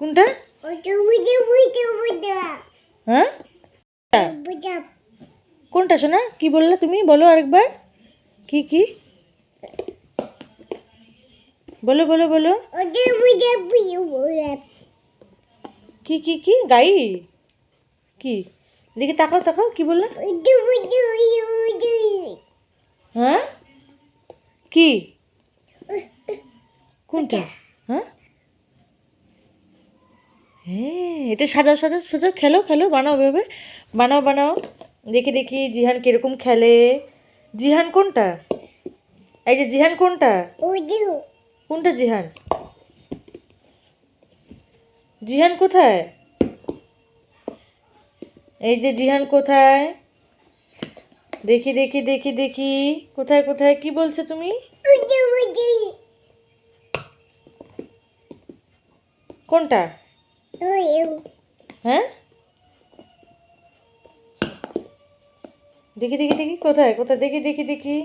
কোনটা? হ্যাঁ কোনটা শোনা? কি বললে তুমি? বলো আরেকবার। কি কি বলো বলো বলো। কি কি কি গাই? কি দেখি, তাকাও তাকাও, কি বললে? হ্যাঁ কি? কোনটা? হ্যাঁ হ্যাঁ, এটা সাজাও সাজাও সাজাও, খেলো খেলো, বানাও ভেবে, বানাও বানাও। দেখি দেখি জিহান কিরকম খেলে। জিহান কোনটা? এই যে জিহান কোনটা? কোনটা জিহান? জিহান কোথায়? এই যে জিহান কোথায়? দেখি দেখি দেখি দেখি, কোথায় কোথায়, কি বলছো তুমি? কোনটা? হ্যাঁ দেখি দেখি দেখি, কোথায় কোথায়, দেখি দেখি দেখি।